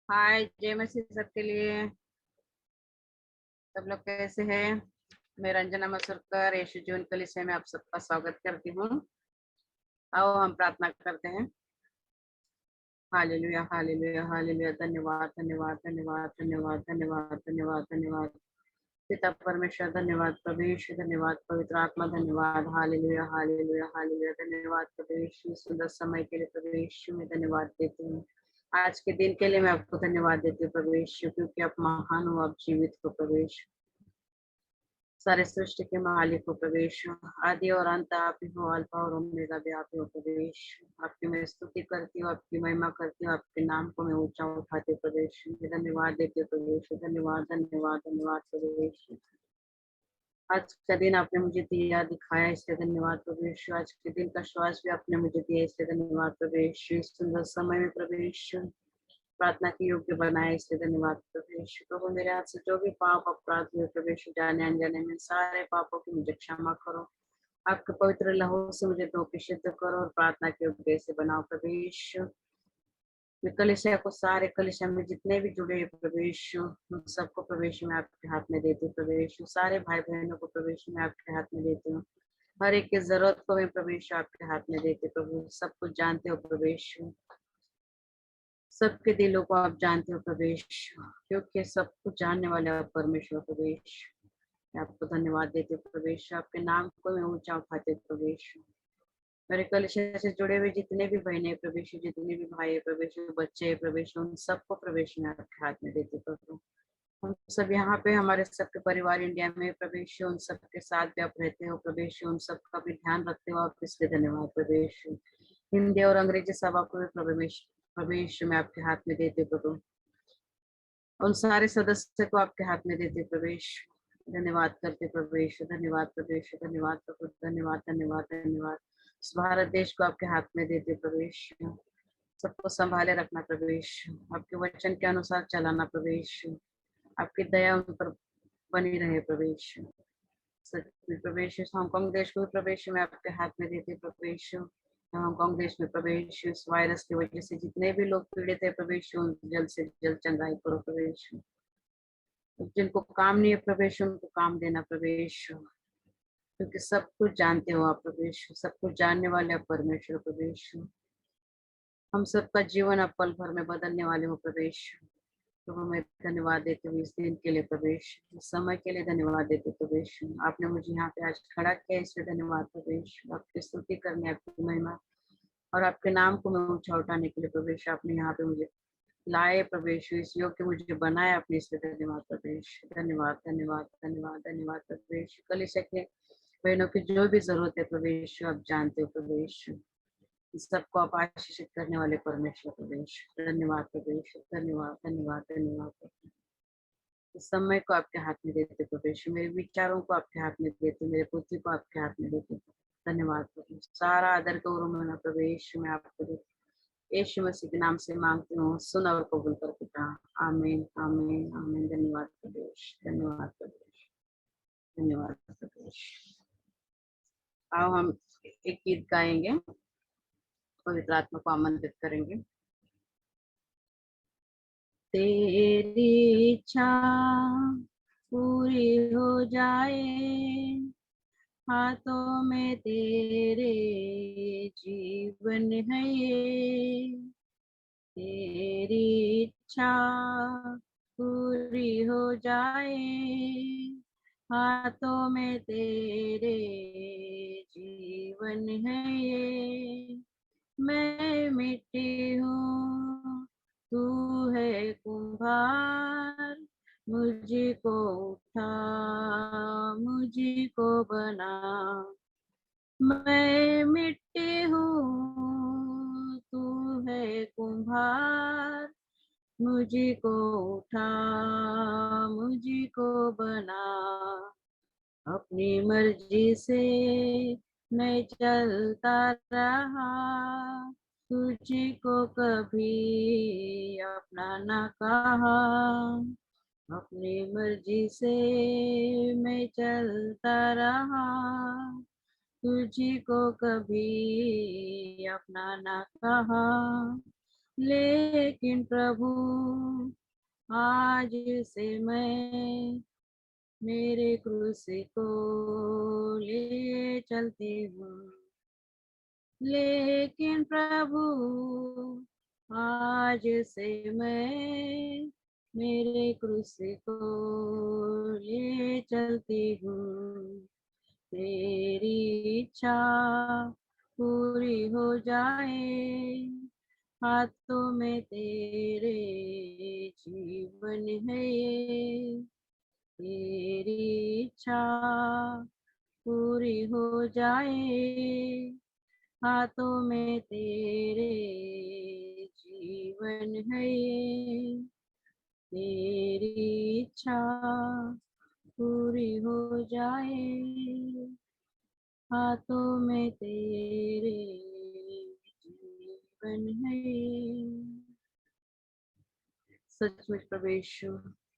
हाय जय मसीह सबके लिए। सब लोग कैसे हैं? मैं रंजना मसूरकर यीशु जीवन कलीसिया में आप सबका स्वागत करती हूँ। आओ हम प्रार्थना करते हैं। Hallelujah hallelujah hallelujah. धन्यवाद धन्यवाद धन्यवाद धन्यवाद धन्यवाद धन्यवाद धन्यवाद पिता परमेश्वर, धन्यवाद प्रभु यीशु, धन्यवाद पवित्र आत्मा, धन्यवाद। Hallelujah hallelujah hallelujah. धन्यवाद प्रभु यीशु, सुंदर समय के लिए प्रभु यीशु में धन्यवाद देती हूँ। आज के दिन के लिए मैं आपको धन्यवाद देती हूँ प्रभु यीशु, क्योंकि आप महान हो, आप जीवित हो प्रभु यीशु। सारे सृष्टि के मालिक हो प्रवेश, आदि और अंत आप ही हो, अल्फा और ओमेगा भी आप ही हो प्रवेश। आपकी मैं स्तुति करती हूँ, आपकी महिमा करती हूँ, आपके नाम को मैं ऊंचा उठाती हूँ प्रवेश। धन्यवाद देती हूँ प्रवेश, धन्यवाद धन्यवाद धन्यवाद प्रवेश। आज का दिन आपने मुझे दिया दिखाया, इसलिए धन्यवाद प्रवेश। आज के दिन का श्वास भी आपने मुझे दिया, इसलिए धन्यवाद प्रवेश। इस सुंदर समय में प्रवेश प्रार्थना के योग्य बनाए, इसलिए धन्यवाद प्रवेश। प्रभु मेरे हाथ से जो भी पाप अपराध हुए प्रवेश, जाने अनजाने में, सारे पापों की मुझे क्षमा करो। आपके पवित्र लहू से मुझे धो के शुद्ध करो और प्रार्थना के योग्य से बनाओ प्रवेश। मैं कलिसिया को, सारे कलिसिया में जितने भी जुड़े हैं प्रवेश, उन सबको प्रवेश में आपके हाथ में देती हूँ प्रवेश। सारे भाई बहनों को प्रवेश में आपके हाथ में देती हूँ। हर एक की जरूरत को मैं प्रवेश आपके हाथ में देती हूँ प्रभु। सब कुछ जानते हो प्रवेश, सबके दिलों को आप जानते हो प्रवेश, क्योंकि सब कुछ जानने वाले आप परमेश्वर प्रवेश। मैं आपको धन्यवाद देते हो प्रवेश, आपके नाम को मैं ऊंचा उठाते हो प्रवेश। मेरे कलिसिया से जुड़े हुए जितने भी बहने प्रवेश, जितने भी भाई है प्रवेश, बच्चे हैं प्रवेश, उन सबको प्रवेश में आपके हाथ में देते प्रभु। हम सब यहाँ पे, हमारे सबके परिवार इंडिया में प्रवेश, उन सबके साथ भी आप रहते हो प्रवेश, उन सबका भी ध्यान रखते हो आप, इसलिए धन्यवाद प्रवेश। हिंदी और अंग्रेजी सभा को भी प्रवेश प्रवेश में आपके हाथ में देते प्रभु। उन सारे सदस्य को आपके हाथ में देते प्रवेश। धन्यवाद करते प्रवेश, धन्यवाद प्रवेश, धन्यवाद प्रभु, धन्यवाद धन्यवाद धन्यवाद। इस भारत देश को आपके हाथ में देते प्रवेश, सबको संभाले रखना प्रवेश, आपके वचन के अनुसार चलाना प्रवेश, आपकी दया उन पर बनी रहे प्रवेश। प्रवेश हांगकांग देश को भी प्रवेश में आपके हाथ में देते प्रवेश। हांगकांग देश में प्रवेश, इस वायरस की वजह से जितने भी लोग पीड़ित है प्रवेश, जल्द से जल्द चंगाई करो प्रवेश। जिनको काम नहीं है प्रवेश, उनको काम देना प्रवेश, क्योंकि सब कुछ जानते हो आप प्रवेश, सब कुछ जानने वाले आप परमेश्वर प्रवेश। हम सबका जीवन आप पल भर में बदलने वाले हो प्रवेश। तो मैं धन्यवाद देती हूँ इस दिन के लिए प्रवेश, इस समय के लिए धन्यवाद देते प्रवेश। आपने मुझे यहाँ पे आज खड़ा किया, इसलिए धन्यवाद प्रवेश। आपकी स्तुति करने, आपकी महिमा और आपके नाम को मैं ऊंचा उठाने के लिए प्रवेश, आपने यहाँ पे मुझे लाए प्रवेश, इस योग्य मुझे बनाया अपने, इसलिए धन्यवाद प्रवेश। धन्यवाद धन्यवाद धन्यवाद धन्यवाद प्रवेश। कलिसिया के बहनों की जो भी जरूरत है प्रवेश, आप जानते हो प्रवेश, सबको आप आशीषित करने वाले परमेश्वर प्रवेश। धन्यवाद प्रवेश, धन्यवाद धन्यवाद धन्यवाद। इस समय को आपके हाथ में देते प्रवेश, मेरे विचारों को आपके हाथ में देते, मेरे बुद्धि को आपके हाथ में देते। धन्यवाद प्रभु, सारा आदर गौरव प्रवेश में आपको देते। यीशु मसीह के नाम से मांगती हूँ, सुन और कबूल कर पिता। आमीन आमीन आमीन। धन्यवाद प्रवेश, धन्यवाद प्रवेश, धन्यवाद प्रवेश। आओ हम एक गीत गाएंगे, पवित्र आत्मा को आमंत्रित करेंगे। तेरी इच्छा पूरी हो जाए, हाथों में तेरे जीवन है ये। तेरी इच्छा पूरी हो जाए, हाथों में तेरे जीवन है ये। मैं मिट्टी हूँ, तू है कुम्हार, मुझको उठा, मुझको बना। मैं मिट्टी हूँ, तू है कुम्हार, मुझको उठा, मुझको बना। अपनी मर्जी से मैं चलता रहा, तुझको कभी अपना न कहा। अपनी मर्जी से मैं चलता रहा, तुझको कभी अपना न कहा। लेकिन प्रभु आज से मैं मेरे क्रूस को ले चलती हूँ। लेकिन प्रभु आज से मैं मेरे क्रूस को ले चलती हूँ। तेरी इच्छा पूरी हो जाए, हाथों में तेरे जीवन है ये। तेरी इच्छा पूरी हो जाए, हाथों में तेरे जीवन है ये। तेरी इच्छा पूरी हो जाए, हाथों में तेरे जीवन है ये। सचमुच प्रवेश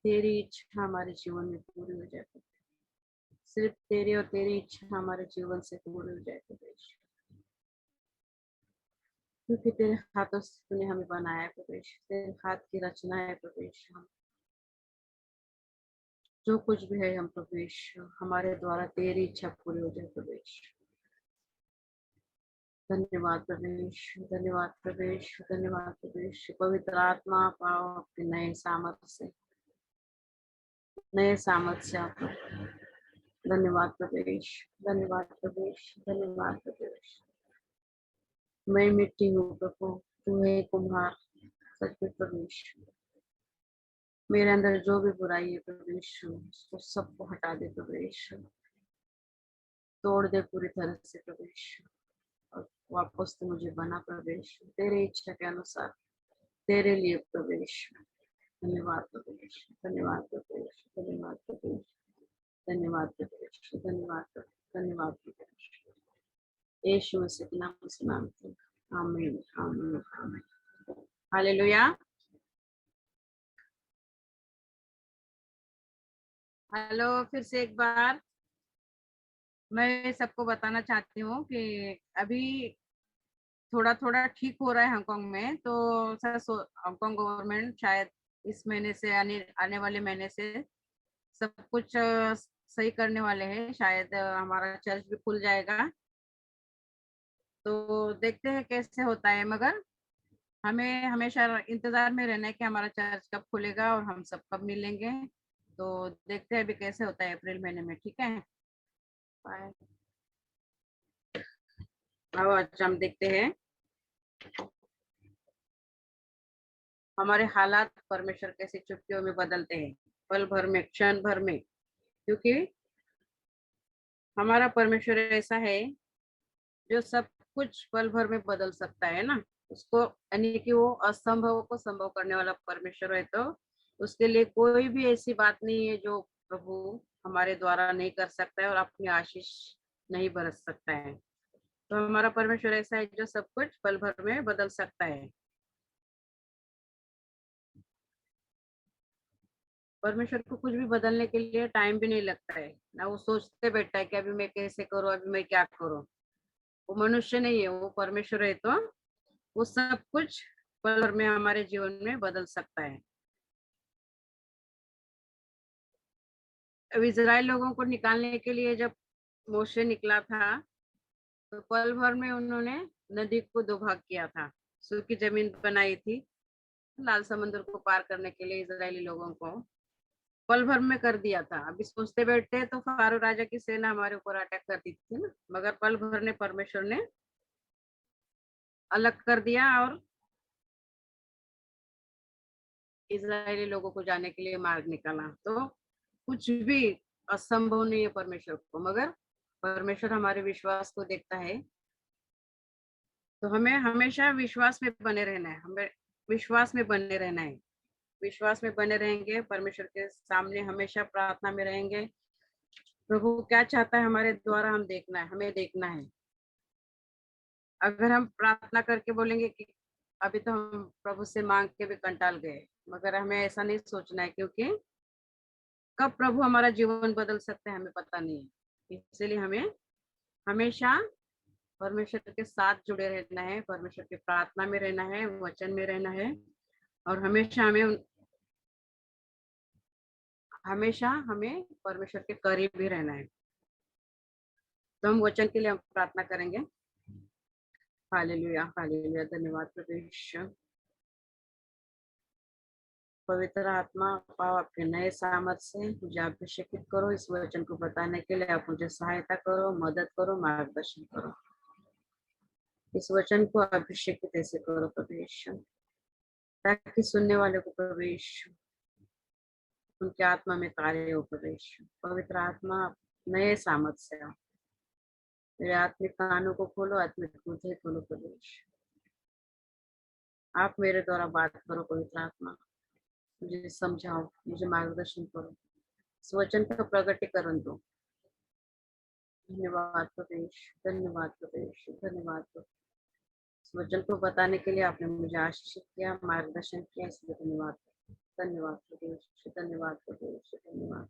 तेरी इच्छा हमारे जीवन में पूरी हो जाए, सिर्फ तेरी और तेरी इच्छा हमारे जीवन से पूरी हो जाए प्रवेश, क्योंकि तेरे हाथों से तूने हमें बनाया है प्रवेश। तेरे हाथ की रचना है प्रवेश। हम जो कुछ भी है हम प्रवेश, हमारे द्वारा तेरी इच्छा पूरी हो जाए प्रवेश। धन्यवाद प्रवेश, धन्यवाद प्रवेश, धन्यवाद प्रवेश। पवित्र आत्मा पाओ आपके नए सामर्थ्य से, नए सामर्थ्य से आप। धन्यवाद प्रवेश, धन्यवाद प्रवेश, धन्यवाद प्रवेश। मैं मिट्टी हूँ प्रभु, तू है कुम्हार। सच में प्रवेश, मेरे अंदर जो भी बुराई है प्रवेश, उसको सबको हटा दे प्रवेश, तोड़ दे पूरी तरह से प्रवेश, और वापस तो मुझे बना प्रवेश तेरे इच्छा के अनुसार, तेरे लिए प्रवेश। धन्यवाद प्रवेश, धन्यवाद प्रवेश, धन्यवाद प्रवेश, धन्यवाद प्रवेश, धन्यवाद प्रवेश, धन्यवाद प्रवेश। यीशु मसीह के नाम से मांगते हैं, आमीन, आमीन, आमीन। हालेलुया। हेलो, फिर से एक बार मैं सबको बताना चाहती हूँ कि अभी थोड़ा थोड़ा ठीक हो रहा है हांगकांग में, तो हांगकांग गवर्नमेंट शायद इस महीने से आने वाले महीने से सब कुछ सही करने वाले हैं। शायद हमारा चर्च भी खुल जाएगा, तो देखते हैं कैसे होता है। मगर हमें हमेशा इंतजार में रहना है कि हमारा चर्च कब खुलेगा और हम सब कब मिलेंगे। तो देखते हैं अभी कैसे होता है अप्रैल महीने में। ठीक है, बाय। अब आज हम देखते हैं हमारे हालात परमेश्वर कैसे चुटकियों में बदलते हैं, पल भर में, क्षण भर में। क्योंकि हमारा परमेश्वर ऐसा है जो सब कुछ पल भर में बदल सकता है ना। उसको यानी कि वो असंभव को संभव करने वाला परमेश्वर है, तो उसके लिए कोई भी ऐसी बात नहीं है जो प्रभु हमारे द्वारा नहीं कर सकता है और अपनी आशीष नहीं बरस सकता है। तो हमारा परमेश्वर ऐसा है जो सब कुछ पल भर में बदल सकता है। परमेश्वर को कुछ भी बदलने के लिए टाइम भी नहीं लगता है ना। वो सोचते बैठता है कि अभी मैं कैसे करूं, अभी मैं क्या करूं। वो मनुष्य नहीं है, वो परमेश्वर है, तो वो सब कुछ पल भर में हमारे जीवन में बदल सकता है। अब इजराइल लोगों को निकालने के लिए जब मोशे निकला था, तो पल भर में उन्होंने नदी को दो भाग किया था, सूखी जमीन बनाई थी लाल समुद्र को पार करने के लिए। इजरायली लोगों को पल भर में कर दिया था। अभी सोचते बैठते तो फारो राजा की सेना हमारे ऊपर अटैक करती थी ना, मगर पल भर ने परमेश्वर ने अलग कर दिया और इजरायली लोगों को जाने के लिए मार्ग निकाला। तो कुछ भी असंभव नहीं है परमेश्वर को, मगर परमेश्वर हमारे विश्वास को देखता है। तो हमें हमेशा विश्वास में बने रहना है, हमें विश्वास में बने रहना है। विश्वास में बने रहेंगे, परमेश्वर के सामने हमेशा प्रार्थना में रहेंगे। प्रभु क्या चाहता है हमारे द्वारा हम देखना है, हमें देखना है। अगर हम प्रार्थना करके बोलेंगे कि अभी तो हम प्रभु से मांग के भी कंटाल गए, मगर हमें ऐसा नहीं सोचना है, क्योंकि कब प्रभु हमारा जीवन बदल सकते हैं हमें पता नहीं है। इसलिए हमें हमेशा परमेश्वर के साथ जुड़े रहना है, परमेश्वर की प्रार्थना में रहना है, वचन में रहना है, और हमेशा हमें परमेश्वर के करीब ही रहना है। तो हम वचन के लिए हम प्रार्थना करेंगे। Hallelujah, hallelujah. धन्यवाद प्रभु यीशु। पवित्र आत्मा, पाओ आपके नए सामर्थ से मुझे अभिषेकित करो। इस वचन को बताने के लिए आप मुझे सहायता करो, मदद करो, मार्गदर्शन करो। इस वचन को अभिषेकित ऐसे करो प्रभु यीशु, ताकि सुनने वाले को प्रभु यीशु उनके आत्मा में कार्य हो प्रभु यीशु। पवित्र आत्मा, नए सामर्थ से आओ। मेरे आत्मिक कानों को खोलो, आत्मिक हृदय खोलो प्रभु यीशु। आप मेरे द्वारा बात करो पवित्र आत्मा, मुझे समझाओ, मुझे मार्गदर्शन करो, इस वचन का प्रगटीकरण दो। धन्यवाद प्रभु यीशु, धन्यवाद प्रभु यीशु, धन्यवाद प्रभु। इस वचन को बताने के लिए आपने मुझे आशीषित किया, मार्गदर्शन किया, इसलिए धन्यवाद। धन्यवाद प्रभु यीशु, धन्यवाद प्रभु यीशु, धन्यवाद।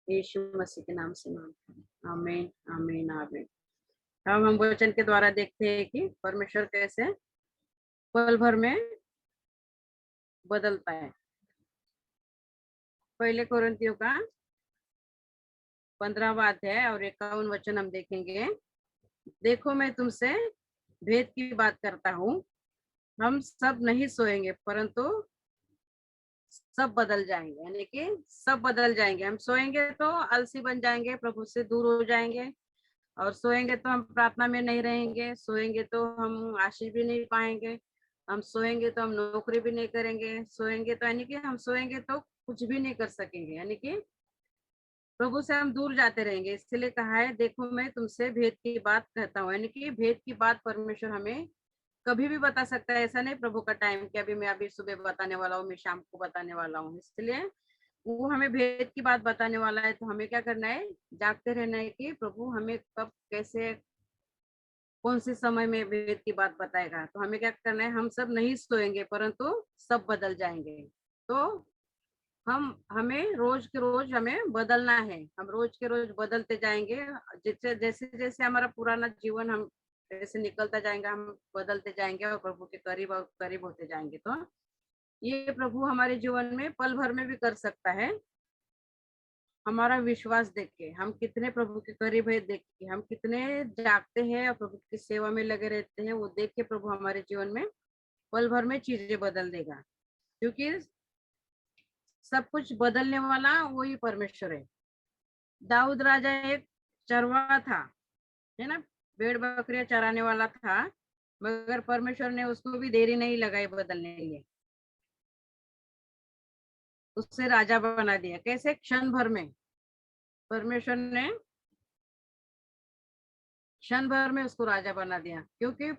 यीशु मसीह के नाम से मांगते हैं, आमीन, आमीन, आमीन। अब हम वचन के द्वारा देखते हैं कि परमेश्वर कैसे पल भर में बदलता है। पहले कोरिन्थियों का 15वां अध्याय और 51 वचन हम देखेंगे। देखो, मैं तुमसे भेद की बात करता हूँ, हम सब नहीं सोएंगे, परंतु सब बदल जाएंगे। यानी कि सब बदल जाएंगे। हम सोएंगे तो आलसी बन जाएंगे, प्रभु से दूर हो जाएंगे, और सोएंगे तो हम प्रार्थना में नहीं रहेंगे, सोएंगे तो हम आशीष भी नहीं पाएंगे, हम सोएंगे तो हम नौकरी भी नहीं करेंगे, सोएंगे तो यानी कि हम सोएंगे तो कुछ भी नहीं कर सकेंगे, यानी कि प्रभु से हम दूर जाते रहेंगे। इसलिए कहा है, देखो मैं तुमसे भेद की बात कहता हूँ। यानी कि भेद की बात परमेश्वर हमें कभी भी बता सकता है। ऐसा नहीं प्रभु का टाइम कि अभी मैं अभी सुबह बताने वाला हूँ, मैं शाम को बताने वाला हूँ। इसलिए वो हमें भेद की बात बताने वाला है, तो हमें क्या करना है, जागते रहना है कि प्रभु हमें कब, कैसे, कौन से समय में भेद की बात बताएगा। तो हमें क्या करना है, हम सब नहीं सोएंगे, परंतु सब बदल जाएंगे। तो हम हमें रोज के रोज हमें बदलना है, हम रोज के रोज बदलते जाएंगे। जैसे जैसे जैसे हमारा पुराना जीवन हम जैसे निकलता जाएगा, हम बदलते जाएंगे और प्रभु के करीब और करीब होते जाएंगे। तो ये प्रभु हमारे जीवन में पल भर में भी कर सकता है। हमारा विश्वास देख के, हम कितने प्रभु के करीब है देख के, हम कितने जागते हैं और प्रभु की सेवा में लगे रहते हैं, वो देख के प्रभु हमारे जीवन में पल भर में चीजें बदल देगा। क्योंकि सब कुछ बदलने वाला वही परमेश्वर है। दाऊद राजा एक चरवाहा था, है ना, भेड़ बकरियां चराने वाला था, मगर परमेश्वर ने उसको भी देरी नहीं लगाई बदलने के लिए, उससे राजा बना दिया। कैसे? क्षण भर में परमेश्वर ने क्षण भर में उसको राजा बना दिया। क्योंकि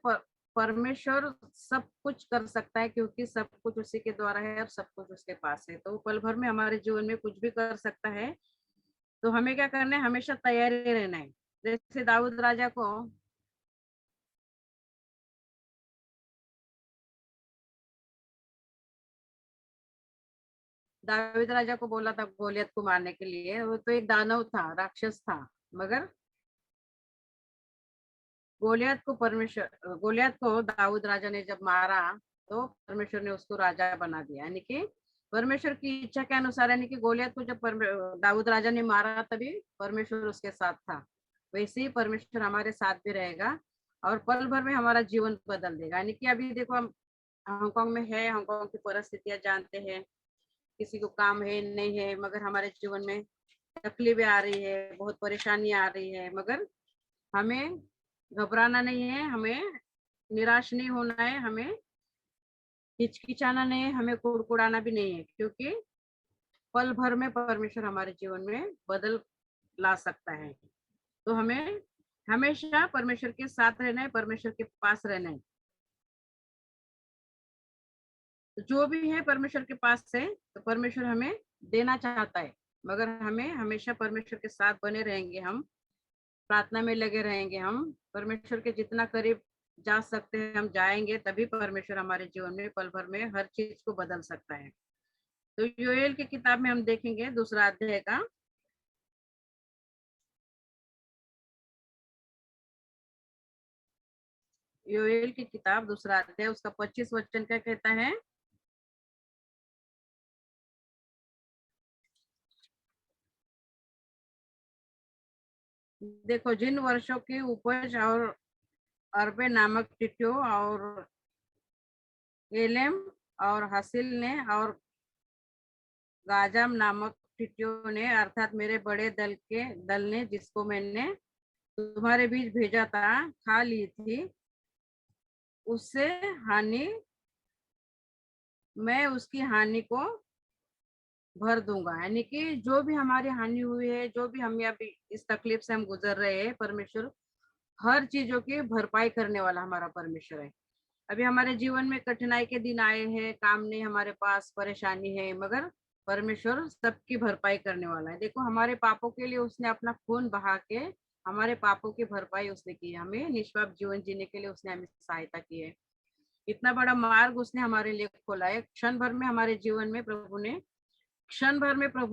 परमेश्वर सब कुछ कर सकता है, क्योंकि सब कुछ उसी के द्वारा है और सब कुछ उसके पास है। तो पल भर में हमारे जीवन में कुछ भी कर सकता है। तो हमें क्या करना है, हमेशा तैयारी रहना है। जैसे दाऊद राजा को बोला था गोलियत को मारने के लिए। वो तो एक दानव था, राक्षस था, मगर गोलियत को दाऊद राजा ने जब मारा, तो परमेश्वर ने उसको राजा बना दिया। यानी कि परमेश्वर की इच्छा के अनुसार, यानी कि गोलियत को जब दाऊद राजा ने मारा, तभी परमेश्वर उसके साथ था। वैसे ही परमेश्वर हमारे साथ भी रहेगा और पल भर में हमारा जीवन बदल देगा। यानी कि अभी देखो, हम हांगकांग में है, हांगकांग की परिस्थितियां जानते हैं, किसी को काम है नहीं है, मगर हमारे जीवन में तकलीफें आ रही है, बहुत परेशानी आ रही है, मगर हमें घबराना नहीं है, हमें निराश नहीं होना है, हमें हिचकिचाना नहीं है, हमें कुड़कुड़ाना भी नहीं है। क्योंकि पल भर में परमेश्वर हमारे जीवन में बदल ला सकता है। तो हमें हमेशा परमेश्वर के साथ रहना है, परमेश्वर के पास रहना है। तो जो भी है परमेश्वर के पास से, तो परमेश्वर हमें देना चाहता है, मगर हमें हमेशा परमेश्वर के साथ बने रहेंगे, हम प्रार्थना में लगे रहेंगे, हम परमेश्वर के जितना करीब जा सकते हैं हम जाएंगे, तभी परमेश्वर हमारे जीवन में पल भर में हर चीज को बदल सकता है। तो योएल की किताब में हम देखेंगे 2 अध्याय का योएल की किताब 2 अध्याय उसका 25 वचन क्या कहता है? देखो, जिन वर्षों की उपज और अरबे नामक टिट्टियों और एलेम और हसील ने और गाजाम नामक टिट्टियों ने अर्थात मेरे बड़े दल ने जिसको मैंने तुम्हारे बीच भेजा था खा ली थी, उससे हानि मैं उसकी हानि को भर दूंगा। यानी कि जो भी हमारी हानि हुई है, जो भी हम अभी इस तकलीफ से हम गुजर रहे हैं, परमेश्वर हर चीजों की भरपाई करने वाला हमारा परमेश्वर है। अभी हमारे जीवन में कठिनाई के दिन आए हैं, काम नहीं हमारे पास, परेशानी है, मगर परमेश्वर सबकी भरपाई करने वाला है। देखो, हमारे पापों के लिए उसने अपना खून बहा के हमारे पापों की भरपाई उसने की है। हमें निष्पाप जीवन जीने के लिए उसने हमें सहायता की है। इतना बड़ा मार्ग उसने हमारे लिए खोला है। क्षण भर में हमारे जीवन में प्रभु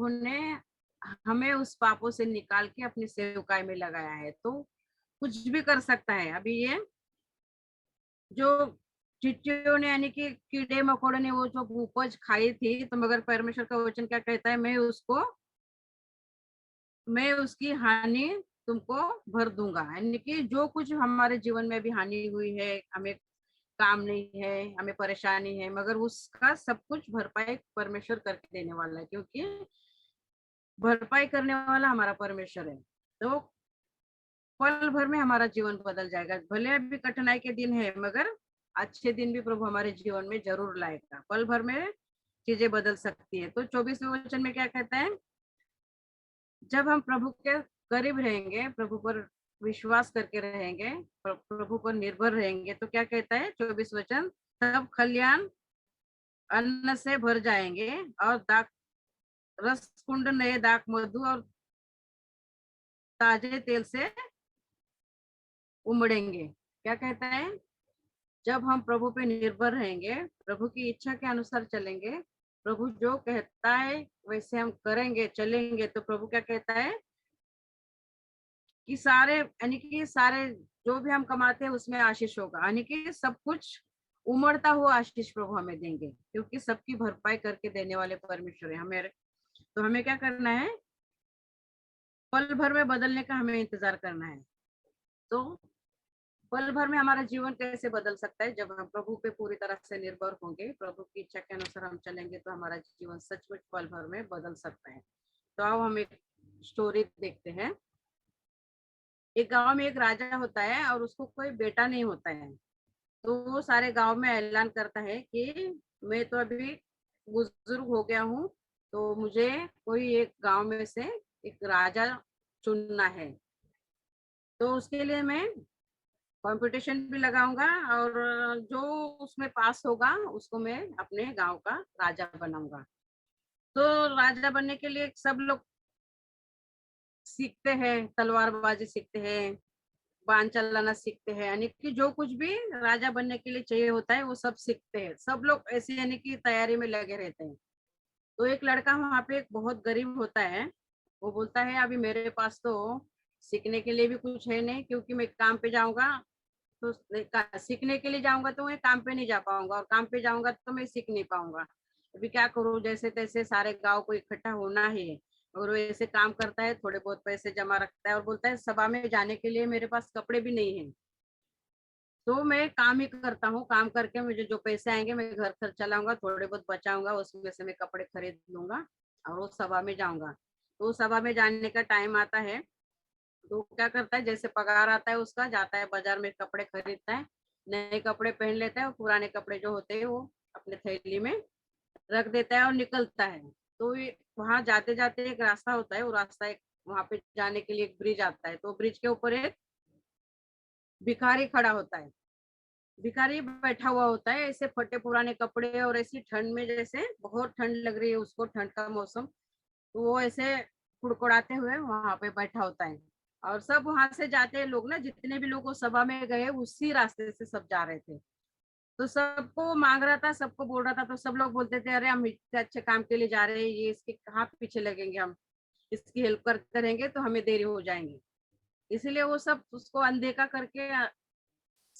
ने हमें उस पापों से निकाल के अपनी सेवकाई में लगाया है। तो कुछ भी कर सकता है। अभी ये जो चिट्टियों ने यानी कि कीड़े मकोड़े ने वो जो उपज खाई थी, तो मगर परमेश्वर का वचन क्या कहता है? मैं उसकी हानि तुमको भर दूंगा। यानी कि जो कुछ हमारे जीवन में अभी हानि हुई है, हमें काम नहीं है, हमें परेशानी है, मगर उसका सब कुछ भरपाई परमेश्वर करके देने वाला है, क्योंकि भरपाई करने वाला हमारा परमेश्वर है। तो पल भर में हमारा जीवन बदल जाएगा। भले अभी कठिनाई के दिन है, मगर अच्छे दिन भी प्रभु हमारे जीवन में जरूर लाएगा। पल भर में चीजें बदल सकती है। तो 24वें वचन में क्या कहता है? जब हम प्रभु के करीब रहेंगे, प्रभु पर विश्वास करके रहेंगे, प्रभु पर निर्भर रहेंगे, तो क्या कहता है 24 वचन? तब खलियान अन्न से भर जाएंगे और दाख रस कुंड नए दाख मधु और ताजे तेल से उमड़ेंगे। क्या कहता है? जब हम प्रभु पे निर्भर रहेंगे, प्रभु की इच्छा के अनुसार चलेंगे, प्रभु जो कहता है वैसे हम करेंगे, चलेंगे, तो प्रभु क्या कहता है कि सारे यानी कि सारे जो भी हम कमाते हैं उसमें आशीष होगा। यानी कि सब कुछ उमड़ता हुआ आशीष प्रभु हमें देंगे, क्योंकि सबकी भरपाई करके देने वाले परमेश्वर है। हमें तो हमें क्या करना है? पल भर में बदलने का हमें इंतजार करना है। तो पल भर में हमारा जीवन कैसे बदल सकता है? जब हम प्रभु पे पूरी तरह से निर्भर होंगे, प्रभु की इच्छा के अनुसार हम चलेंगे, तो हमारा जीवन सचमुच पल भर में बदल सकता है। तो अब हम एक स्टोरी देखते हैं। एक गांव में एक राजा होता है और उसको कोई बेटा नहीं होता है। तो वो सारे गांव में ऐलान करता है कि मैं तो अभी बुजुर्ग हो गया हूँ, तो मुझे कोई एक गांव में से एक राजा चुनना है। तो उसके लिए मैं कंपटीशन भी लगाऊंगा, और जो उसमें पास होगा उसको मैं अपने गांव का राजा बनाऊंगा। तो राजा बनने के लिए सब लोग सीखते हैं, तलवारबाजी सीखते हैं, बाण चलाना सीखते हैं, यानी कि जो कुछ भी राजा बनने के लिए चाहिए होता है वो सब सीखते हैं। सब लोग ऐसे यानी कि तैयारी में लगे रहते हैं। तो एक लड़का वहां पे एक बहुत गरीब होता है। वो बोलता है अभी मेरे पास तो सीखने के लिए भी कुछ है नहीं, क्योंकि मैं काम पे जाऊंगा, तो सीखने के लिए जाऊंगा तो मैं काम पे नहीं जा पाऊंगा, और काम पे जाऊंगा तो मैं सीख नहीं पाऊंगा। अभी क्या करूं? जैसे तैसे सारे गांव को इकट्ठा होना है, और वो ऐसे काम करता है, थोड़े बहुत पैसे जमा रखता है और बोलता है सभा में जाने के लिए मेरे पास कपड़े भी नहीं है, तो मैं काम ही करता हूँ, काम करके मुझे जो पैसे आएंगे मैं घर खर्च चलाऊंगा, थोड़े बहुत बचाऊंगा, उसमें से मैं कपड़े खरीद लूंगा और वो सभा में जाऊंगा। तो सभा में जाने का टाइम आता है, तो क्या करता है, जैसे पगार आता है उसका, जाता है बाजार में कपड़े खरीदता है, नए कपड़े पहन लेता है और पुराने कपड़े जो होते हैं वो अपने थैली में रख देता है और निकलता है। तो वहां जाते जाते एक रास्ता होता है, वो रास्ता एक वहां पे जाने के लिए एक ब्रिज आता है। तो ब्रिज के ऊपर एक भिखारी खड़ा होता है। भिखारी बैठा हुआ होता है, ऐसे फटे पुराने कपड़े और ऐसी ठंड में, जैसे बहुत ठंड लग रही है उसको, ठंड का मौसम, तो वो ऐसे कुड़कुड़ाते हुए वहां पे बैठा होता है। और सब वहां से जाते हैं लोग ना, जितने भी लोग वो सभा में गए उसी रास्ते से सब जा रहे थे। तो सबको मांग रहा था, सबको बोल रहा था, तो सब लोग बोलते थे अरे हम इतने अच्छे काम के लिए जा रहे हैं, ये इसके कहाँ पीछे लगेंगे, हम इसकी हेल्प करते रहेंगे तो हमें देरी हो जाएंगे। इसीलिए वो सब उसको अनदेखा करके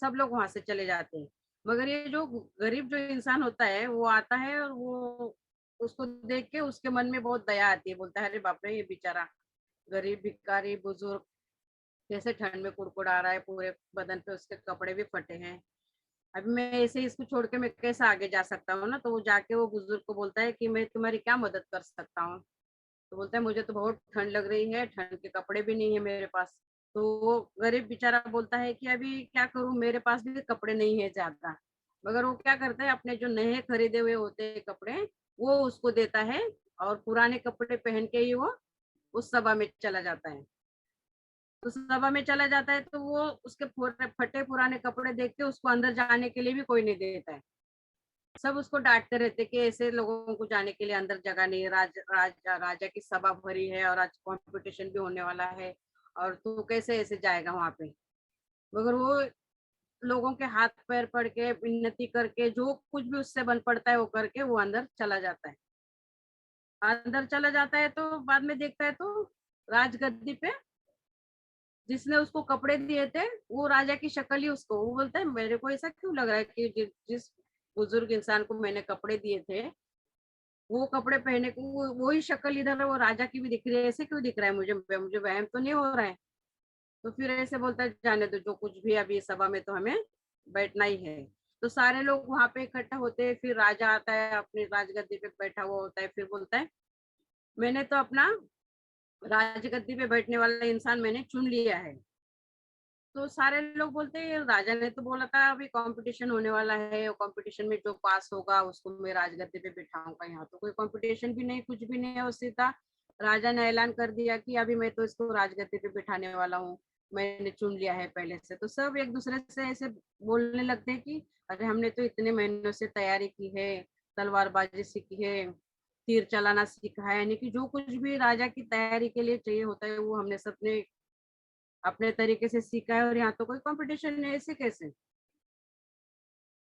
सब लोग वहां से चले जाते हैं। मगर ये जो गरीब जो इंसान होता है वो आता है और वो उसको देख के उसके मन में बहुत दया आती है, बोलता है अरे बाप रे ये बेचारा गरीब भिखारी बुजुर्ग कैसे ठंड में कुड़कुड़ा रहा है, पूरे बदन पे उसके कपड़े भी फटे हैं। अभी मैं ऐसे ही इसको छोड़ के मैं कैसे आगे जा सकता हूँ ना। तो वो जाके वो बुजुर्ग को बोलता है कि मैं तुम्हारी क्या मदद कर सकता हूँ। तो बोलता है मुझे तो बहुत ठंड लग रही है, ठंड के कपड़े भी नहीं है मेरे पास। तो वो गरीब बेचारा बोलता है कि अभी क्या करूं, मेरे पास भी कपड़े नहीं है ज्यादा। मगर वो क्या करता है, अपने जो नए खरीदे हुए होते हैं कपड़े वो उसको देता है और पुराने कपड़े पहन के ही वो उस सभा में चला जाता है। तो सभा में चला जाता है तो वो उसके फटे पुराने कपड़े देख के उसको अंदर जाने के लिए भी कोई नहीं देता है। सब उसको डांटते रहते कि ऐसे लोगों को जाने के लिए अंदर जगह नहीं है, राजा की सभा भरी है और आज कंपटीशन भी होने वाला है और तू कैसे ऐसे जाएगा वहां पे। मगर वो लोगों के हाथ पैर पड़ के विनती करके जो कुछ भी उससे बन पड़ता है वो करके वो अंदर चला जाता है। अंदर चला जाता है तो बाद में देखता है तो राजगद्दी पे जिसने उसको कपड़े दिए थे वो राजा की शक्ल ही उसको, वो बोलता है मेरे को ऐसा क्यों लग रहा है कि जिस बुजुर्ग इंसान को मैंने कपड़े दिए थे वो कपड़े पहने को वही शक्ल इधर है, वो राजा की भी दिख रही है, ऐसे क्यों दिख रहा है मुझे मुझे वहम तो नहीं हो रहा है। तो फिर ऐसे बोलता है जाने दो, जो कुछ भी अभी सभा में तो हमें बैठना ही है। तो सारे लोग वहां पे इकट्ठा होते हैं, फिर राजा आता है अपनी राजगद्दी पे बैठा हुआ होता है, फिर बोलता है मैंने तो अपना राजगद्दी पे बैठने वाला इंसान मैंने चुन लिया है। तो सारे लोग बोलते हैं राजा ने तो बोला था अभी कंपटीशन होने वाला है और कंपटीशन में जो पास होगा उसको मैं राजगद्दी पे बिठाऊंगा। यहाँ तो कोई कंपटीशन भी नहीं, कुछ भी नहीं है, और सीधा राजा ने ऐलान कर दिया कि अभी मैं तो इसको राजगद्दी पे बिठाने वाला हूँ, मैंने चुन लिया है पहले से। तो सब एक दूसरे से ऐसे बोलने लगते हैं कि अरे हमने तो इतने महीनों से तैयारी की है, तलवारबाजी सीखी है, तीर चलाना सीखा है, यानी कि जो कुछ भी राजा की तैयारी के लिए चाहिए होता है वो हमने सबने अपने तरीके से सीखा है और यहाँ तो कोई कंपटीशन नहीं, ऐसे कैसे।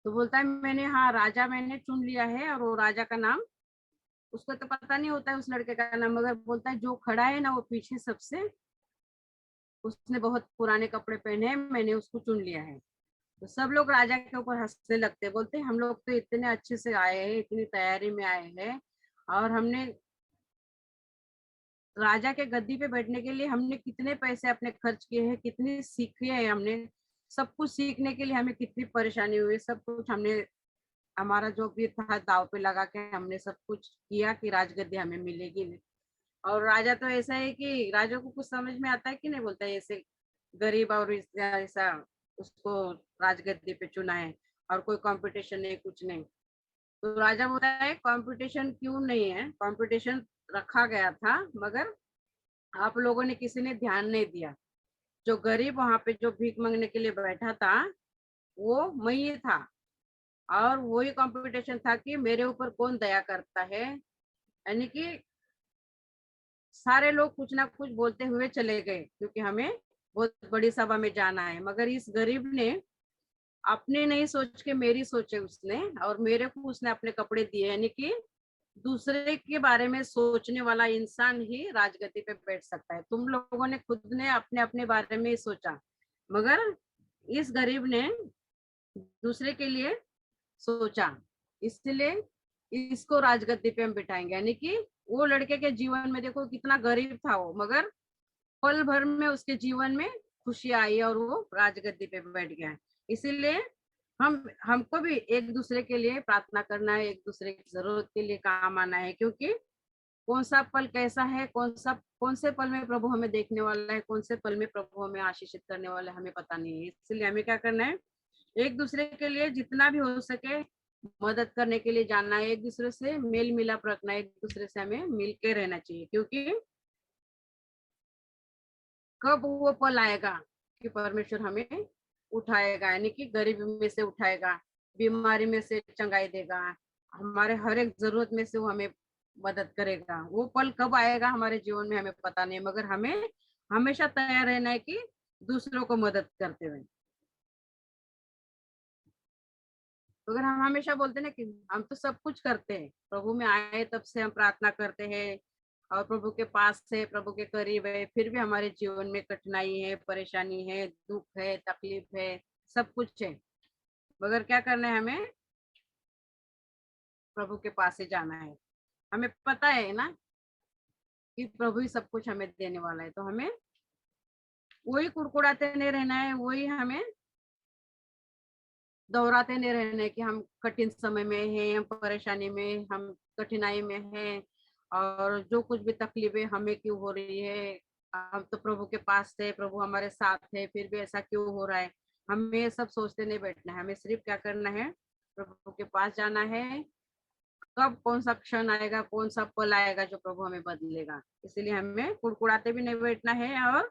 तो बोलता है मैंने, हाँ राजा मैंने चुन लिया है, और वो राजा का नाम उसको तो पता नहीं होता है उस लड़के का नाम, मगर बोलता है जो खड़ा है ना वो पीछे सबसे, उसने बहुत पुराने कपड़े पहने हैं, मैंने उसको चुन लिया है। तो सब लोग राजा के ऊपर हंसने लगते हैं, बोलते हैं हम लोग तो इतने अच्छे से आए हैं, इतनी तैयारी में आए हैं, और हमने राजा के गद्दी पे बैठने के लिए हमने कितने पैसे अपने खर्च किए हैं, कितनी सीखे हैं हमने, सब कुछ सीखने के लिए हमें कितनी परेशानी हुई, सब कुछ हमने हमारा जो भी था दाव पे लगा के हमने सब कुछ किया कि राजगद्दी हमें मिलेगी नहीं। और राजा तो ऐसा है कि राजा को कुछ समझ में आता है कि नहीं, बोलता है ऐसे गरीब और ऐसा उसको राजगद्दी पे चुना है और कोई कंपटीशन नहीं, कुछ नहीं। तो राजा बोलता है कंपटीशन क्यों नहीं है, कंपटीशन रखा गया था मगर आप लोगों ने किसी ने ध्यान नहीं दिया। जो गरीब वहां पे जो भीख मांगने के लिए बैठा था वो मैं ही था, और वही कंपटीशन था कि मेरे ऊपर कौन दया करता है। यानी कि सारे लोग कुछ ना कुछ बोलते हुए चले गए क्योंकि हमें बहुत बड़ी सभा में जाना है, मगर इस गरीब ने अपने नहीं सोच के मेरी सोचे उसने, और मेरे को उसने अपने कपड़े दिए। यानी कि दूसरे के बारे में सोचने वाला इंसान ही राजगद्दी पे बैठ सकता है। तुम लोगों ने खुद ने अपने अपने बारे में ही सोचा, मगर इस गरीब ने दूसरे के लिए सोचा, इसलिए इसको राजगद्दी पे हम बिठाएंगे। यानी कि वो लड़के के जीवन में देखो कितना गरीब था वो, मगर पल भर में उसके जीवन में खुशी आई और वो राजगद्दी पे बैठ गया। इसीलिए हमको भी एक दूसरे के लिए प्रार्थना करना है, एक दूसरे की जरूरत के लिए काम आना है, क्योंकि कौन सा पल कैसा है, कौन से पल में प्रभु हमें देखने वाला है, कौन से पल में प्रभु हमें आशीषित करने वाला है, हमें पता नहीं है। इसलिए हमें क्या करना है, एक दूसरे के लिए जितना भी हो सके मदद करने के लिए जानना है, एक दूसरे से मेल मिलाप रखना है, एक दूसरे से हमें मिल के रहना चाहिए। क्योंकि कब वो पल आएगा कि परमेश्वर हमें उठाएगा, यानी कि गरीबी में से उठाएगा, बीमारी में से चंगाई देगा, हमारे हर एक जरूरत में से वो हमें मदद करेगा। वो पल कब आएगा हमारे जीवन में हमें पता नहीं, मगर हमें हमेशा तैयार रहना है कि दूसरों को मदद करते हुए। तो अगर हम हमेशा बोलते ना कि हम तो सब कुछ करते हैं, प्रभु में आए तब से हम प्रार्थना करते हैं और प्रभु के पास है, प्रभु के करीब है, फिर भी हमारे जीवन में कठिनाई है, परेशानी है, दुख है, तकलीफ है, सब कुछ है, मगर क्या करना है, हमें प्रभु के पास ही जाना है। हमें पता है ना कि प्रभु ही सब कुछ हमें देने वाला है, तो हमें वही कुड़कुड़ाते नहीं रहना है, वही हमें दोहराते नहीं रहना है कि हम कठिन समय में हैं, हम परेशानी में, हम कठिनाई में हैं, और जो कुछ भी तकलीफें हमें क्यों हो रही है, हम तो प्रभु के पास थे, प्रभु हमारे साथ है, फिर भी ऐसा क्यों हो रहा है। हमें ये सब सोचते नहीं बैठना है, हमें सिर्फ क्या करना है, प्रभु के पास जाना है। कब कौन सा क्षण आएगा, कौन सा पल आएगा जो प्रभु हमें बदलेगा, इसीलिए हमें कुड़कुड़ाते भी नहीं बैठना है और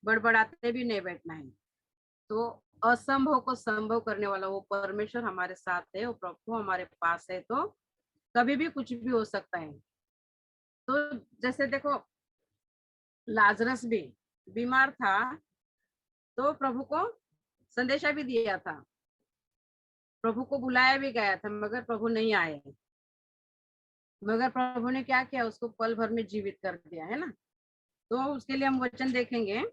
बड़बड़ाते भी नहीं बैठना है। तो असंभव को संभव करने वाला वो परमेश्वर हमारे साथ है, वो प्रभु हमारे पास है, तो कभी भी कुछ भी हो सकता है। तो जैसे देखो, लाजरस भी बीमार था, तो प्रभु को संदेशा भी दिया था, प्रभु को बुलाया भी गया था, मगर प्रभु नहीं आए। मगर प्रभु ने क्या किया, उसको पल भर में जीवित कर दिया, है ना। तो उसके लिए हम वचन देखेंगे,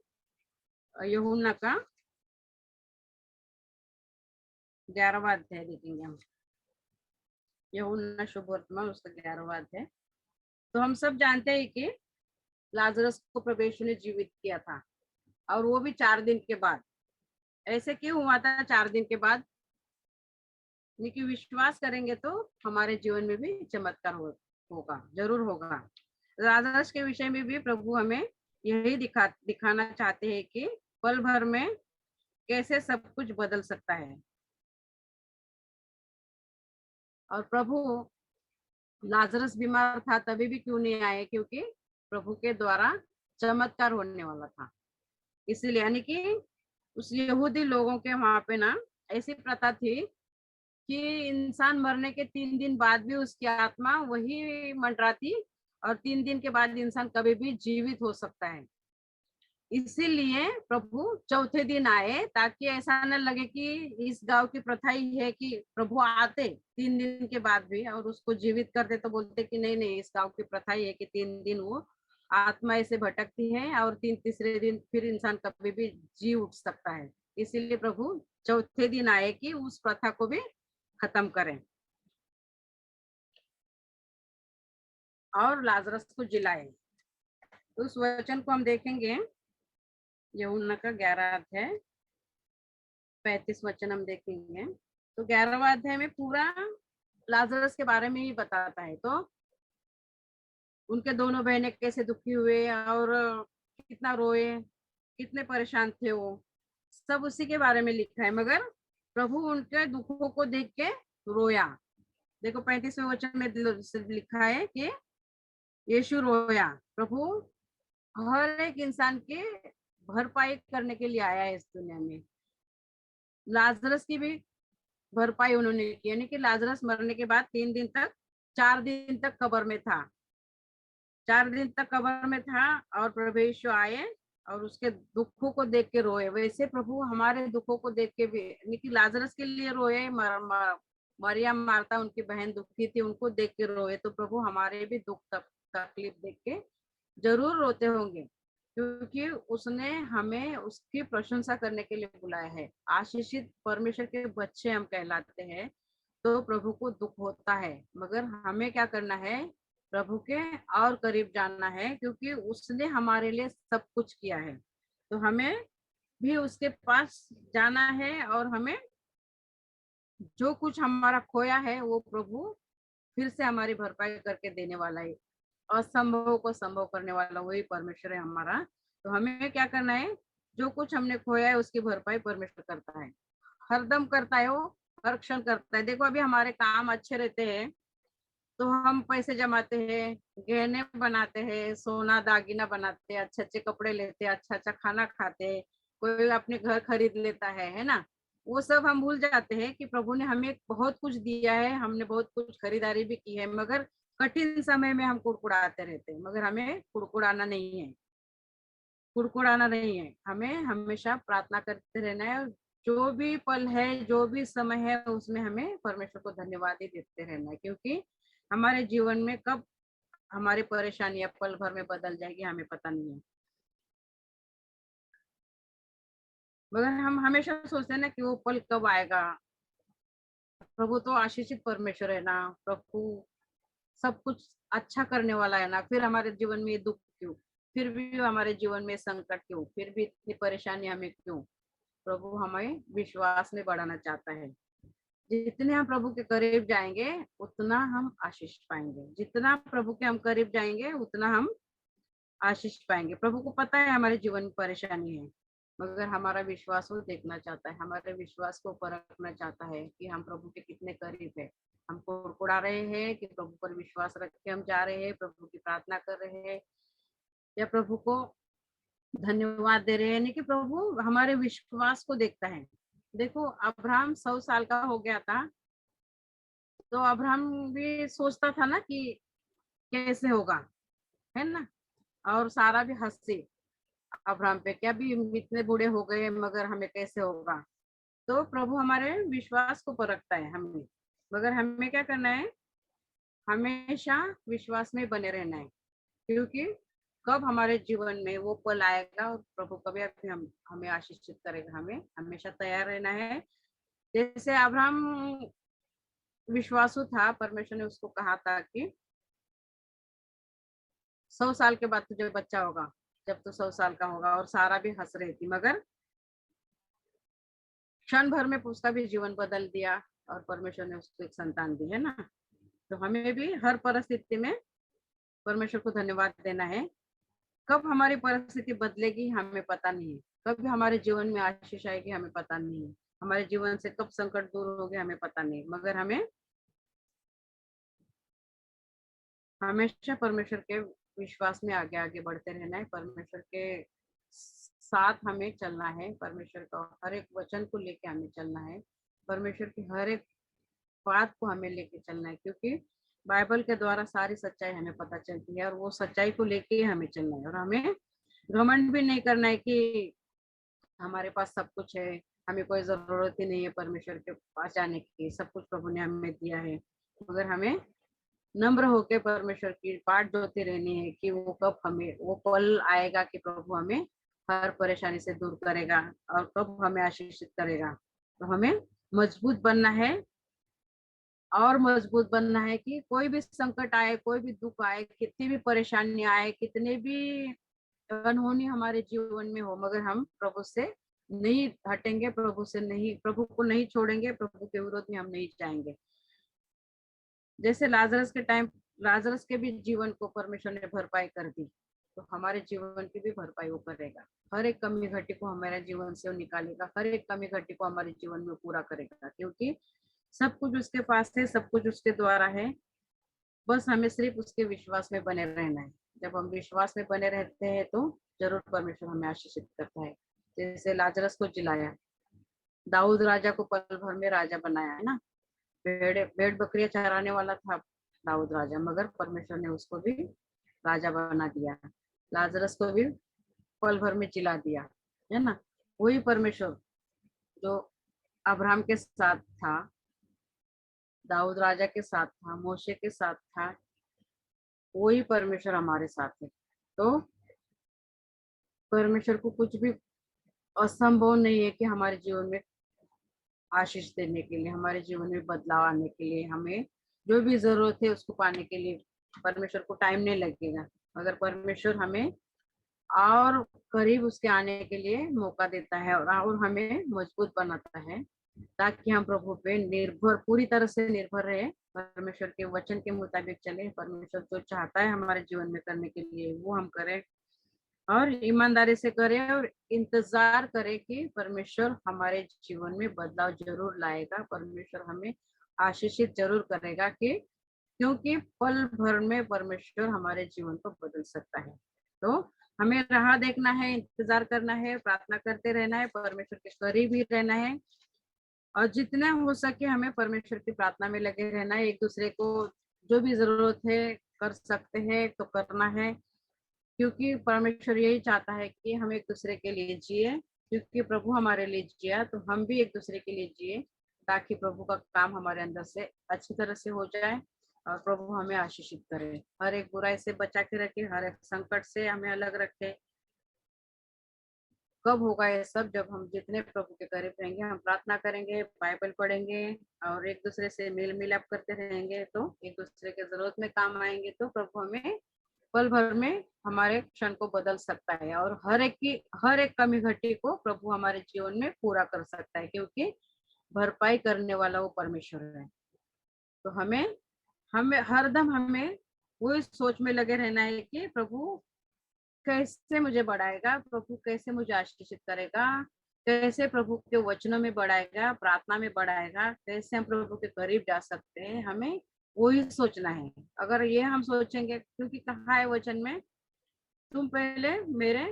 यूहन्ना का 11वां अध्याय देखेंगे हम। यूहन्ना शुभ वर्तमान उसका 11वां अध्याय। तो हम सब जानते हैं कि लाजरस को प्रभु यीशु ने जीवित किया था, और वो भी 4 दिन के बाद। ऐसे क्यों हुआ था 4 दिन के बाद? कि विश्वास करेंगे तो हमारे जीवन में भी चमत्कार होगा, जरूर होगा। लाजरस के विषय में भी प्रभु हमें यही दिखाना चाहते हैं कि पल भर में कैसे सब कुछ बदल सकता है। और प्रभु, लाजरस बीमार था तभी भी क्यों नहीं आए? क्योंकि प्रभु के द्वारा चमत्कार होने वाला था, इसीलिए। यानी कि उस यहूदी लोगों के वहां पे ना ऐसी प्रथा थी कि इंसान मरने के 3 दिन बाद भी उसकी आत्मा वही मंडराती, और 3 दिन के बाद इंसान कभी भी जीवित हो सकता है। इसीलिए प्रभु चौथे दिन आए, ताकि ऐसा न लगे कि इस गांव की प्रथा ही है कि प्रभु आते 3 दिन के बाद भी और उसको जीवित कर दे, तो बोलते कि नहीं नहीं, इस गांव की प्रथा ही है कि 3 दिन वो आत्मा ऐसे भटकती है, और तीसरे दिन फिर इंसान कभी भी जी उठ सकता है। इसीलिए प्रभु चौथे दिन आए कि उस प्रथा को भी खत्म करें और लाजरस को जिलाए। तो उस वचन को हम देखेंगे, यूहन्ना का 11 अध्याय 35 वचन हम देखेंगे। तो 11वां अध्याय में पूरा लाजरस के बारे में ही बताता है। तो उनके दोनों बहनें कैसे दुखी हुए और कितना रोए, कितने परेशान थे, वो सब उसी के बारे में लिखा है। मगर प्रभु उनके दुखों को देख के रोया। देखो 35वें वचन में लिखा है कि यीशु रोया। प्रभु हर एक इंसान की भरपाई करने के लिए आया है इस दुनिया में। लाजरस की भी भरपाई उन्होंने की, यानी कि लाजरस मरने के बाद 3 दिन तक, 4 दिन तक कब्र में था, 4 दिन तक कब्र में था, और प्रभु यीशु आए और उसके दुखों को देख के रोए। वैसे प्रभु हमारे दुखों को देख के भी, यानी कि लाजरस के लिए रोए, मरियम मार्था उनकी बहन दुखी थी, उनको देख के रोए, तो प्रभु हमारे भी दुख तकलीफ देख के जरूर रोते होंगे, क्योंकि उसने हमें उसकी प्रशंसा करने के लिए बुलाया है। आशीषित परमेश्वर के बच्चे हम कहलाते हैं, तो प्रभु को दुख होता है, मगर हमें क्या करना है, प्रभु के और करीब जाना है, क्योंकि उसने हमारे लिए सब कुछ किया है। तो हमें भी उसके पास जाना है, और हमें जो कुछ हमारा खोया है वो प्रभु फिर से हमारी भरपाई करके देने वाला है। असंभव को संभव करने वाला वही परमेश्वर है हमारा। तो हमें क्या करना है, जो कुछ हमने खोया है उसकी भरपाई परमेश्वर करता है, हरदम करता है वो, हर क्षण करता है। देखो अभी हमारे काम अच्छे रहते हैं तो हम पैसे जमाते हैं, गहने बनाते हैं, सोना दागिना बनाते हैं, अच्छे अच्छे कपड़े लेते हैं, अच्छा अच्छा खाना खाते हैं, कोई अपने घर खरीद लेता है ना। वो सब हम भूल जाते हैं कि प्रभु ने हमें बहुत कुछ दिया है, हमने बहुत कुछ खरीदारी भी की है, मगर कठिन समय में हम कुड़कुड़ाते रहते हैं। मगर हमें कुड़कुड़ाना नहीं है, कुड़कुड़ाना नहीं है, हमें हमेशा प्रार्थना करते रहना है। जो भी पल है, जो भी समय है, उसमें हमें परमेश्वर को धन्यवाद ही देते रहना है, क्योंकि हमारे जीवन में कब हमारी परेशानियां पल भर में बदल जाएगी हमें पता नहीं है। मगर हम हमेशा सोचते हैं ना कि वो पल कब आएगा। प्रभु तो आशीषित परमेश्वर है ना, प्रभु सब कुछ अच्छा करने वाला है ना, फिर हमारे जीवन में ये दुख क्यों, फिर भी हमारे जीवन में संकट क्यों, फिर भी इतनी परेशानी हमें क्यों। प्रभु हमें विश्वास में बढ़ाना चाहता है। जितने हम प्रभु के करीब जाएंगे उतना हम आशीष पाएंगे, जितना प्रभु के हम करीब जाएंगे उतना हम आशीष पाएंगे। प्रभु को पता है हमारे जीवन में परेशानी है, मगर हमारा विश्वास वो देखना चाहता है, हमारे विश्वास को परखना चाहता है कि हम प्रभु के कितने करीब है। हम कुड़कुड़ा रहे हैं कि प्रभु पर विश्वास रख के हम जा रहे हैं, प्रभु की प्रार्थना कर रहे हैं, या प्रभु को धन्यवाद दे रहे हैं। यानी कि प्रभु हमारे विश्वास को देखता है। देखो, अब्राहम 100 साल का हो गया था, तो अब्राहम भी सोचता था ना कि कैसे होगा, है ना। और सारा भी हंसी अब्राहम पे, क्या भी इतने बूढ़े हो गए मगर हमें कैसे होगा। तो प्रभु हमारे विश्वास को परखता है हमें, मगर हमें क्या करना है, हमेशा विश्वास में बने रहना है। क्योंकि कब हमारे जीवन में वो पल आएगा और प्रभु कभी भी हम हमें आशीषित करेगा, हमें हमेशा तैयार रहना है। जैसे अब्राहम विश्वासु था, परमेश्वर ने उसको कहा था कि 100 साल के बाद तुझे बच्चा होगा, जब तू 100 साल का होगा। और सारा भी हंस रही थी, मगर क्षण भर में उसका भी जीवन बदल दिया और परमेश्वर ने उसको एक संतान दी, है ना। तो हमें भी हर परिस्थिति में परमेश्वर को धन्यवाद देना है। कब हमारी परिस्थिति बदलेगी हमें पता नहीं है, कब हमारे जीवन में आशीष आएगी हमें पता नहीं है, हमारे जीवन से कब संकट दूर होगी हमें पता नहीं, मगर हमें हमेशा परमेश्वर के विश्वास में आगे आगे बढ़ते रहना है। परमेश्वर के साथ हमें चलना है, परमेश्वर का हर एक वचन को लेके हमें चलना है, परमेश्वर की हर एक बात को हमें लेके चलना है। क्योंकि बाइबल के द्वारा सारी सच्चाई हमें पता चलती है और वो सच्चाई को लेके ही हमें चलना है। और हमें घमंड भी नहीं करना है कि हमारे पास सब कुछ है, हमें कोई जरूरत ही नहीं है परमेश्वर के पास जाने की, सब कुछ प्रभु ने हमें दिया है। मगर हमें नम्र होकर परमेश्वर की बाट जोते रहनी है कि वो कब हमें वो पल आएगा कि प्रभु हमें हर परेशानी से दूर करेगा और कब हमें आशीषित करेगा। तो हमें मजबूत बनना है, और मजबूत बनना है कि कोई भी संकट आए, कोई भी दुख आए, कितनी भी परेशानी आए, कितने भी अनहोनी हमारे जीवन में हो, मगर हम प्रभु से नहीं हटेंगे, प्रभु से नहीं, प्रभु को नहीं छोड़ेंगे, प्रभु के विरोध में हम नहीं जाएंगे। जैसे लाजरस के भी जीवन को परमेश्वर ने भरपाई कर दी, तो हमारे जीवन की भी भरपाई वो करेगा। हर एक कमी घटी को हमारे जीवन से वो निकालेगा, हर एक कमी घटी को हमारे जीवन में पूरा करेगा। क्योंकि सब कुछ उसके पास है, सब कुछ उसके द्वारा है, बस हमें सिर्फ उसके विश्वास में बने रहना है। जब हम विश्वास में बने रहते हैं तो जरूर परमेश्वर हमें आशीषित करता है। जैसे लाजरस को जिलाया, दाऊद राजा को पल भर में राजा बनाया, है ना। भेड़ बकरियां चराने वाला था दाऊद राजा, मगर परमेश्वर ने उसको भी राजा बना दिया, लाजरस को भी पल भर में जिला दिया, है ना। वही परमेश्वर जो अब्राहम के साथ था, दाऊद राजा के साथ था, मोशे के साथ था, वही परमेश्वर हमारे साथ है। तो परमेश्वर को कुछ भी असंभव नहीं है कि हमारे जीवन में आशीष देने के लिए, हमारे जीवन में बदलाव आने के लिए, हमें जो भी जरूरत है उसको पाने के लिए परमेश्वर को टाइम नहीं लगेगा। मगर परमेश्वर हमें और करीब उसके आने के लिए मौका देता है और हमें मजबूत बनाता है, ताकि हम प्रभु पे निर्भर, पूरी तरह से निर्भर रहे, परमेश्वर के वचन के मुताबिक चले, परमेश्वर जो चाहता है हमारे जीवन में करने के लिए वो हम करें, और ईमानदारी से करें और इंतजार करें कि परमेश्वर हमारे जीवन में बदलाव जरूर लाएगा, परमेश्वर हमें आशीषित जरूर करेगा। कि क्योंकि पल भर में परमेश्वर हमारे जीवन को बदल सकता है। तो हमें राह देखना है, इंतजार करना है, प्रार्थना करते रहना है, परमेश्वर के करीब ही रहना है, और जितना हो सके हमें परमेश्वर की प्रार्थना में लगे रहना है। एक दूसरे को जो भी जरूरत है कर सकते हैं तो करना है, क्योंकि परमेश्वर यही चाहता है कि हम एक दूसरे के लिए जिए। क्योंकि प्रभु हमारे लिए जिया तो हम भी एक दूसरे के लिए जिए, ताकि प्रभु का काम हमारे अंदर से अच्छी तरह से हो जाए और प्रभु हमें आशीषित करे, हर एक बुराई से बचा के रखे, हर एक संकट से हमें अलग रखे। कब होगा ये सब? जब हम जितने प्रभु के करीब रहेंगे, हम प्रार्थना करेंगे, बाइबल पढ़ेंगे और एक दूसरे से मेल मिलाप करते रहेंगे, तो एक दूसरे के जरूरत में काम आएंगे, तो प्रभु हमें पल भर में हमारे क्षण को बदल सकता है और हर एक कमी घटी को प्रभु हमारे जीवन में पूरा कर सकता है, क्योंकि भरपाई करने वाला वो परमेश्वर है। तो हमें हमें हरदम हमें वो सोच में लगे रहना है कि प्रभु कैसे मुझे बढ़ाएगा, प्रभु कैसे मुझे आशीषित करेगा, कैसे प्रभु के वचनों में बढ़ाएगा, प्रार्थना में बढ़ाएगा, कैसे हम प्रभु के करीब जा सकते हैं, हमें वही सोचना है। अगर ये हम सोचेंगे, क्योंकि कहा है वचन में, तुम पहले मेरे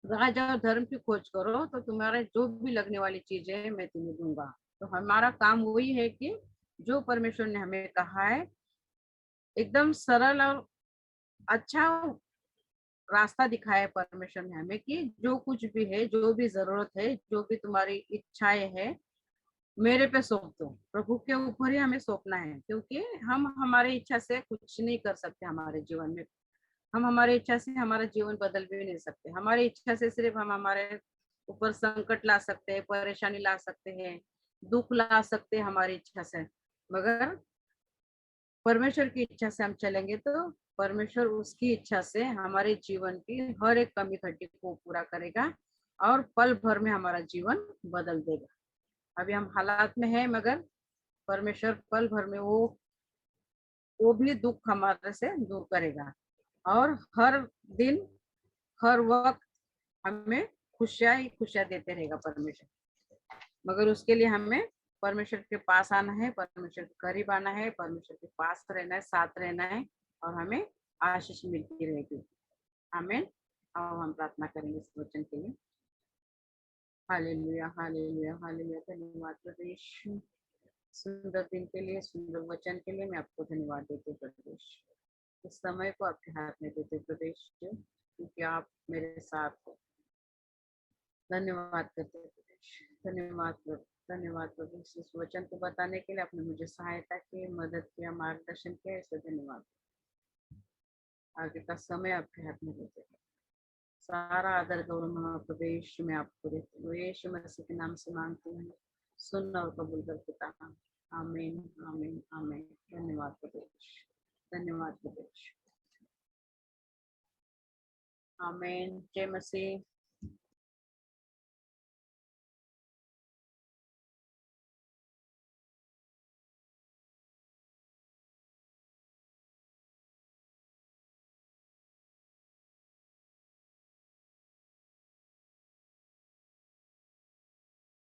राज और धर्म की खोज करो तो तुम्हारे जो भी लगने वाली चीजें है मैं तुम्हें दूंगा। तो हमारा काम वही है कि जो परमेश्वर ने हमें कहा है, एकदम सरल और अच्छा रास्ता दिखाया है परमेश्वर ने हमें, कि जो कुछ भी है, जो भी जरूरत है, जो भी तुम्हारी इच्छाएं है, मेरे पे सौंप दो। प्रभु के ऊपर ही हमें सौंपना है, क्योंकि हम हमारी इच्छा से कुछ नहीं कर सकते हमारे जीवन में। हम हमारी इच्छा से हमारा जीवन बदल भी नहीं सकते। हमारी इच्छा से सिर्फ हम हमारे ऊपर संकट ला सकते हैं, परेशानी ला सकते हैं, दुख ला सकते हैं हमारी इच्छा से। मगर परमेश्वर की इच्छा से हम चलेंगे तो परमेश्वर उसकी इच्छा से हमारे जीवन की हर एक कमी खट्टी को पूरा करेगा और पल भर में हमारा जीवन बदल देगा। अभी हम हालात में है, मगर परमेश्वर पल भर में वो भी दुख हमारे से दूर करेगा और हर दिन हर वक्त हमें खुशियां ही खुशियां देते रहेगा परमेश्वर। मगर उसके लिए हमें परमेश्वर के पास आना है, परमेश्वर के करीब आना है, परमेश्वर के पास रहना है, साथ रहना है, और हमें आशीष मिलती रहेगी। आमीन। और हम प्रार्थना करेंगे इस वचन के लिए। Hallelujah, hallelujah, hallelujah. धन्यवाद प्रभु यीशु, सुंदर दिन के लिए, सुंदर वचन के लिए मैं आपको धन्यवाद देती हूँ प्रभु यीशु। इस समय को आपके हाथ में देते प्रभु यीशु, क्योंकि आप मेरे साथ हो। धन्यवाद करते हैं प्रभु यीशु। धन्यवाद प्रभु, धन्यवाद प्रभु इस वचन को बताने के लिए आपने मुझे सहायता की, मदद किया, मार्गदर्शन किया, इसलिए धन्यवाद। आगे का समय आपके हाथ में देते हैं। सारा आदर गौरव प्रभु यीशु में आपको देती हूँ, यीशु मसीह के नाम से मांगती हूँ, सुन और कबूल कर पिता। आमीन, आमीन, आमीन। धन्यवाद प्रभु यीशु, धन्यवाद प्रभु यीशु। आमीन। जय मसीह।